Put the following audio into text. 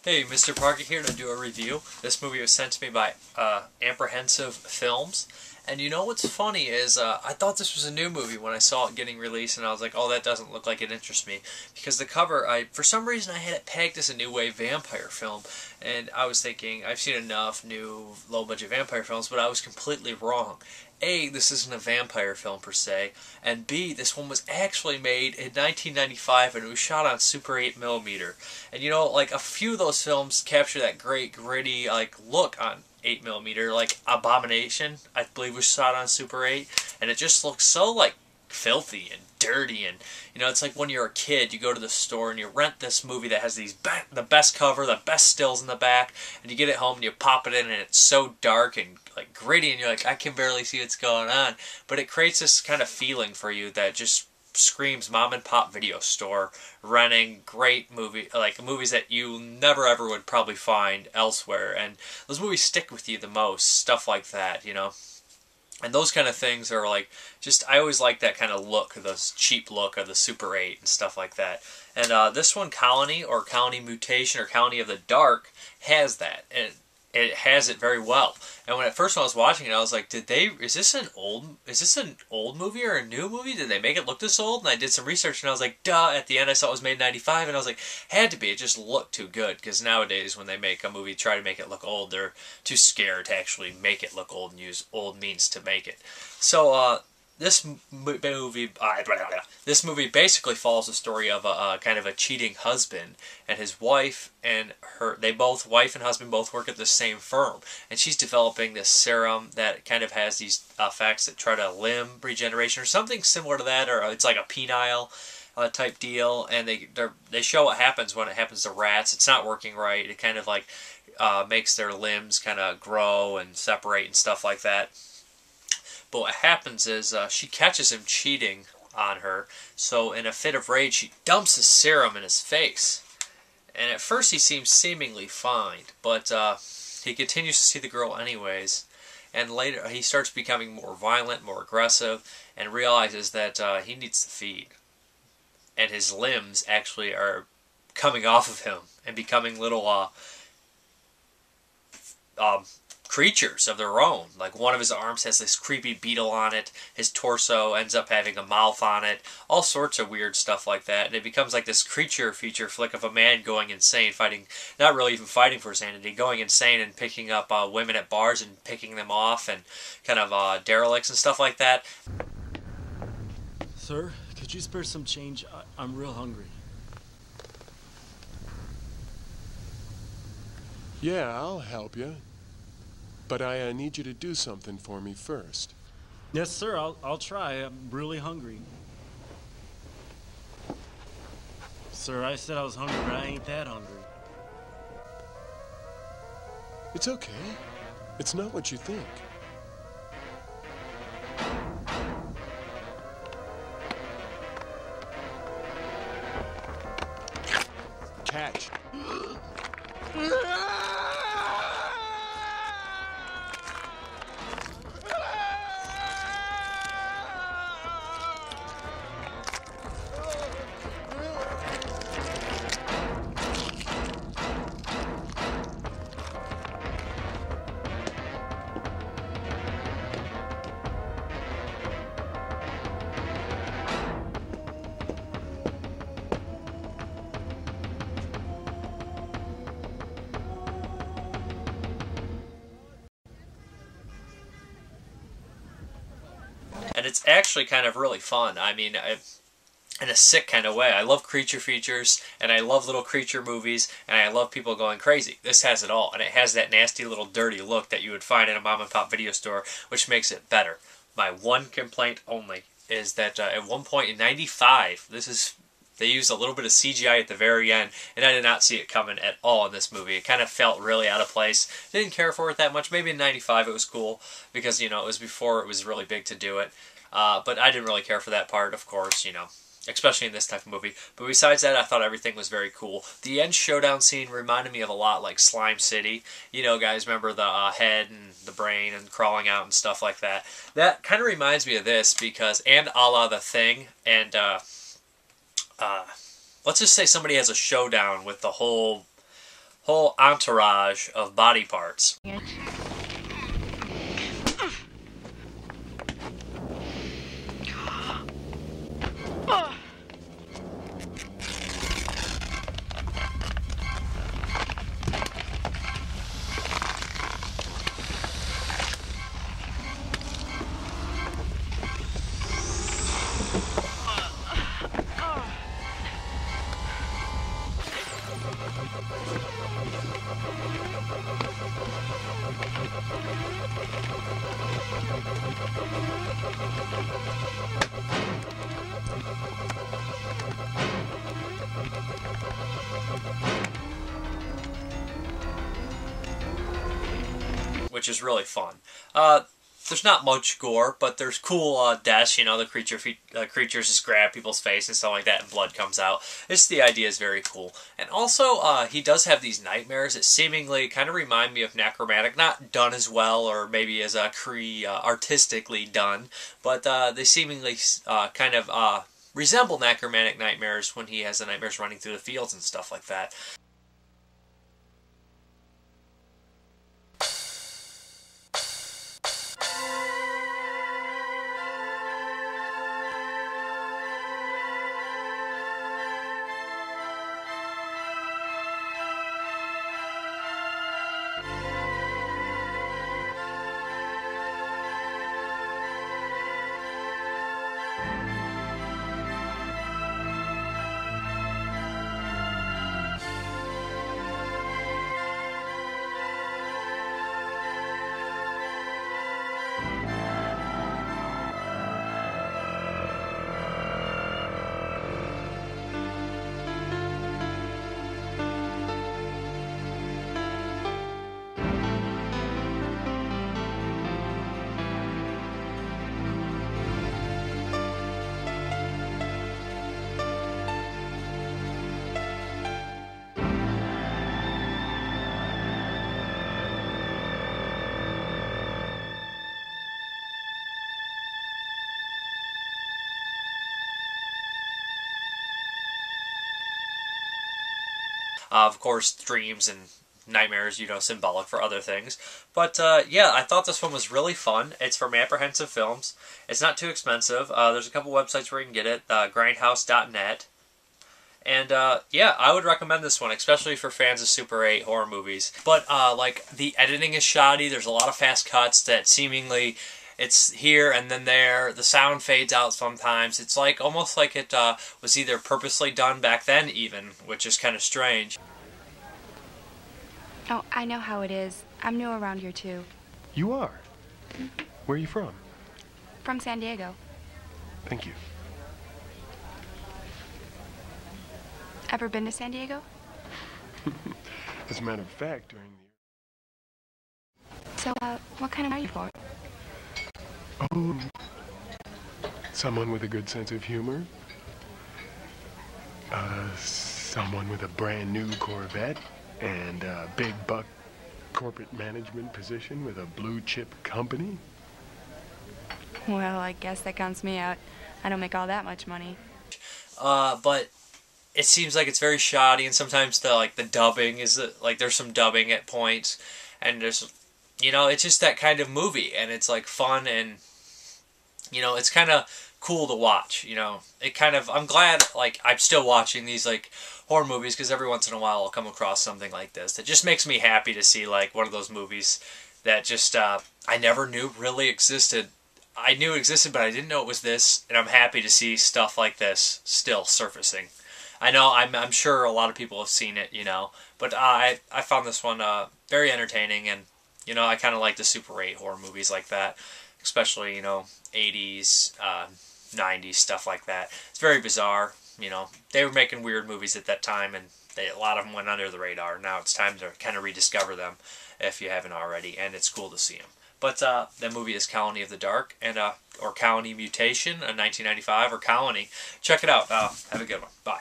Hey, Mrparka here to do a review. This movie was sent to me by Apprehensive Films. And you know what's funny is I thought this was a new movie when I saw it getting released, and I was like, oh, that doesn't look like it interests me. Because the cover, for some reason, I had it pegged as a new wave vampire film. And I was thinking, I've seen enough new low-budget vampire films, but I was completely wrong. A, this isn't a vampire film per se, and B, this one was actually made in 1995 and it was shot on Super 8mm. And you know, like a few of those films capture that great gritty like look on 8mm, like Abomination, I believe was shot on Super 8, and it just looks so like filthy and dirty, and you know, it's like when you're a kid, you go to the store and you rent this movie that has these the best cover, the best stills in the back, and you get it home and you pop it in and it's so dark and like gritty, and you're like, I can barely see what's going on, but it creates this kind of feeling for you that just screams mom and pop video store renting great movies that you never ever would probably find elsewhere, and those movies stick with you the most, stuff like that, you know. And those kind of things are like, just, I always like that kind of look, this cheap look of the Super 8 and stuff like that. And this one, Colony, or Colony Mutation, or Colony of the Dark, has that. And it has it very well. And when I was watching it, I was like, is this an old movie or a new movie? Did they make it look this old? And I did some research and I was like, duh, at the end I saw it was made in 95, and I was like, had to be, it just looked too good, because nowadays when they make a movie, try to make it look old, they're too scared to actually make it look old and use old means to make it. So, this movie basically follows the story of a kind of a cheating husband and his wife, and wife and husband both work at the same firm, and she's developing this serum that kind of has these effects that try to limb regeneration or something similar to that, or it's like a penile type deal, and they show what happens when it happens to rats. It's not working right. It kind of like makes their limbs kind of grow and separate and stuff like that. But what happens is she catches him cheating on her, so in a fit of rage she dumps the serum in his face. And at first he seems seemingly fine, but he continues to see the girl anyways, and later he starts becoming more violent, more aggressive, and realizes that he needs to feed. And his limbs actually are coming off of him and becoming little creatures of their own. Like one of his arms has this creepy beetle on it, his torso ends up having a mouth on it, all sorts of weird stuff like that, and it becomes like this creature feature flick of a man going insane, not really even fighting for his sanity, going insane and picking up women at bars and picking them off, and kind of derelicts and stuff like that. Sir, could you spare some change? I'm real hungry. Yeah, I'll help you. But I need you to do something for me first. Yes, sir, I'll try. I'm really hungry. Sir, I said I was hungry, but I ain't that hungry. It's okay. It's not what you think. Catch. And it's actually kind of really fun. I mean, in a sick kind of way. I love creature features, and I love little creature movies, and I love people going crazy. This has it all, and it has that nasty little dirty look that you would find in a mom and pop video store, which makes it better. My one complaint only is that at one point in '95, they used a little bit of CGI at the very end, and I did not see it coming at all in this movie. It kind of felt really out of place. Didn't care for it that much. Maybe in '95 it was cool, because, you know, it was before it was really big to do it. But I didn't really care for that part, of course, you know, especially in this type of movie. But besides that, I thought everything was very cool. The end showdown scene reminded me of a lot like Slime City. You know, guys, remember the head and the brain and crawling out and stuff like that? That kind of reminds me of this, because, and a la The Thing, and let's just say somebody has a showdown with the whole whole entourage of body parts. Which is really fun. There's not much gore, but there's cool deaths. You know, the creatures just grab people's face and stuff like that, and blood comes out. The idea is very cool. And also, he does have these nightmares that seemingly kind of remind me of Necromantic. Not done as well, or maybe as artistically done, but they seemingly kind of resemble Necromantic nightmares when he has the nightmares running through the fields and stuff like that. Of course, dreams and nightmares, you know, symbolic for other things. But, yeah, I thought this one was really fun. It's from Apprehensive Films. It's not too expensive. There's a couple websites where you can get it, grindhouse.net. And, yeah, I would recommend this one, especially for fans of Super 8 horror movies. But, like, the editing is shoddy. There's a lot of fast cuts that seemingly it's here and then there. The sound fades out sometimes. It's like almost like it was either purposely done back then even, which is kind of strange. Oh, I know how it is. I'm new around here too. You are? Where are you from? From San Diego. Thank you. Ever been to San Diego? As a matter of fact, during the... So, what kind of are you for? Oh, someone with a good sense of humor. Someone with a brand new Corvette and a big buck corporate management position with a blue chip company. Well, I guess that counts me out. I don't make all that much money. But it seems like it's very shoddy, and sometimes the dubbing is like there's some dubbing at points, and there's, you know, it's just that kind of movie, and it's like fun, and you know, it's kind of cool to watch. You know, it kind of, I'm glad like I'm still watching these like horror movies, because every once in a while I'll come across something like this that just makes me happy to see, like one of those movies that just I never knew really existed. I knew it existed, but I didn't know it was this, and I'm happy to see stuff like this still surfacing. I know I'm sure a lot of people have seen it, you know, but I found this one very entertaining, and you know, I kind of like the Super 8 horror movies like that, especially, you know, 80s, 90s, stuff like that. It's very bizarre, you know. They were making weird movies at that time, and a lot of them went under the radar. Now it's time to kind of rediscover them if you haven't already, and it's cool to see them. But that movie is Colony of the Dark, and or Colony Mutation in 1995, or Colony. Check it out. Have a good one. Bye.